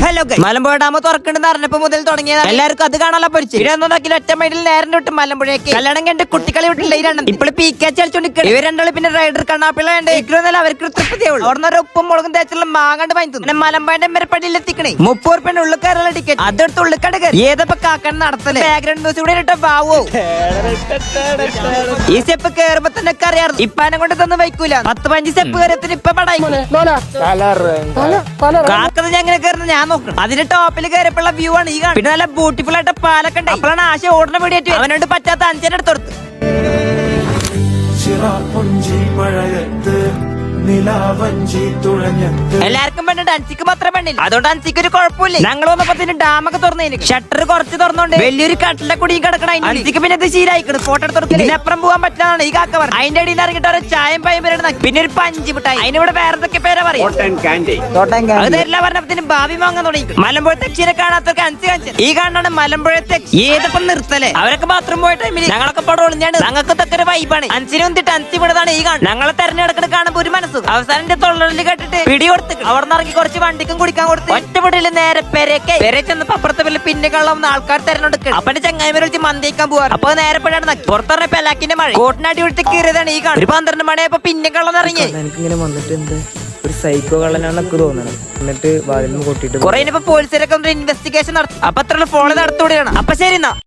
hello Malampuzha dam തുറക്കണ്ടെന്ന് അറിഞ്ഞപ്പോ മുതൽ തുടങ്ങിയത് എല്ലാവർക്കും അത് കാണാനുള്ള പൊരിച്ചു ഇതൊന്നാക്കിൽ ഒറ്റ മൈഡിൽ നേരം തൊട്ട് മലമ്പുഴയ്ക്ക് കല്യാണം കണ്ട് കുട്ടികളെ വിട്ടില്ല ഈ രണ്ടും ഇപ്പോൾ പീക്കാച്ച് കളിച്ചോണ്ടിരിക്കും ഇവർ രണ്ടാളും പിന്നെ റൈഡർ കണ്ണാപ്പിള്ളുണ്ട് ഇക്കുന്നല്ല അവർക്ക് തൃപ്തിയുള്ളൂ അവിടെ ഉപ്പും മുളകും തേച്ചുള്ള മാങ്ങാണ്ട് വാങ്ങി പിന്നെ മലമ്പാന്റെ മെരപ്പടിയിൽ എത്തിക്കണേ 30 ഉറുപ്പിന്റെ ഉള്ളിൽ കയറുള്ള ടിക്കറ്റ് അതെടുത്ത് ഉള്ളിക്കട കയറി ഏതപ്പോ കാക്കൻ നടത്തല് ബാക്ക്ഗ്രൗണ്ട് മ്യൂസിക് കൂടെ ഇട്ട ബാവോ ഈ സ്റ്റെപ്പ് കയറുമ്പോ തന്നെ അറിയാറ് ഇപ്പാനെ കൊണ്ട് തന്നെ വയ്ക്കൂല 10-15 സ്റ്റെപ്പ് കയറത്തിന് ഇപ്പൊ പടായി കാക്കത് ഞാൻ എങ്ങനെ കയറുന്നത് ഞാൻ നോക്കണം അതിന്റെ ടോപ്പിൽ കയറിയപ്പോഴുള്ള വ്യൂ ആണ് ഈ കാണുന്നത് പിന്നെ നല്ല ബ്യൂട്ടിഫുൾ ആയിട്ട് പാലൊക്കെ ഉണ്ട് അപ്പോഴാണ് ആശ ഓടണ വീഡിയോ അവനോട് പറ്റാത്ത 5 എടുത്തു എല്ലാവർക്കും വേണ്ട അൻസിക്ക് മാത്രം വേണ്ടില്ല അതുകൊണ്ട് അൻസിക്ക് ഒരു കുഴപ്പമില്ല ഞങ്ങൾ വന്നപ്പോ ഡാമൊക്കെ തുറന്നു ഷട്ടർ കുറച്ച് തുറന്നോണ്ട് വലിയൊരു കട്ടിലെ കുടിയും കിടക്കണം അൻസിക്ക് പിന്നെ ഇത് ശീലായിക്കണം ഫോട്ടോ എടുത്തു ഇതിനപ്പുറം പോകാൻ പറ്റാതാണ് ഈ കാക്ക പറഞ്ഞത് അതിന്റെ അടിയിൽ ഇറങ്ങിട്ട് ഒരു ചായം പയം വരണം പിന്നെ ഒരു പഞ്ച് മിഠായി അതിനിവിടെ വേറെ എന്തൊക്കെ പേരാ പറയാം അത് തരില്ല പറഞ്ഞപ്പത്തിന് ഭാവി വാങ്ങാൻ തുടങ്ങി മലമ്പുഴ തെച്ചിനെ കാണാത്തവർക്ക് അൻസി കാണിച്ചത് ഈ കാണാണ് മലമ്പുഴ തെച്ചി ഏതപ്പം നിർത്തലേ അവരൊക്കെ ബാത്റൂം പോയ ടൈമിൽ ഞങ്ങളൊക്കെ പടം ഒളിഞ്ഞാണ് ഞങ്ങൾക്ക് തൊക്കെ വൈബാണ് അൻസിനെ വന്നിട്ട് അൻസി വിടതാണ് ഈ കാണുന്നത് ഞങ്ങളെ തെരഞ്ഞെടുക്കണ കാണുമ്പോൾ ഒരു മനസ്സ് അവസാനം തൊള്ളി കേട്ടിട്ട് പിടി കൊടുത്ത് അവിടെ നിന്ന് ഇറങ്ങി കുറച്ച് വണ്ടിക്കും കുടിക്കാൻ കൊടുത്ത് ഒറ്റപ്പെടിയിൽ നേരെ പെരെ ചെന്നപ്പോ അപ്പുറത്തെ പേരിൽ പിന്നെ കള്ളം ആൾക്കാർ തെരഞ്ഞെടുക്കുക അപ്പന്റെ ചങ്ങായിമാരെ വെച്ച് മന്ദിക്കാൻ പോവാറ് അപ്പൊ നേരെ പെടാണ് പുറത്തിറങ്ങിയ പെലാക്കിന്റെ മഴ കോട്ടിനടി വിളിച്ച് കീറിയതാണ് ഈ കാണും ഒരു 12 മണിയായപ്പോ പിന്നെ കള്ളം ഇറങ്ങി എനിക്കിങ്ങനെ വന്നിട്ട് എന്ത് ഒരു സൈക്കോ കള്ളനാണെന്നൊക്കെ തോന്നണം എന്നിട്ട് വാതിൽ കൊട്ടിട്ട് കുറെ പോലീസുകാരൊക്കെ ഇൻവെസ്റ്റിഗേഷൻ നടത്തി അപ്പൊ അത്ര ഫോൺ നടത്തുകൂടിയാണ് അപ്പൊ ശരി എന്നാ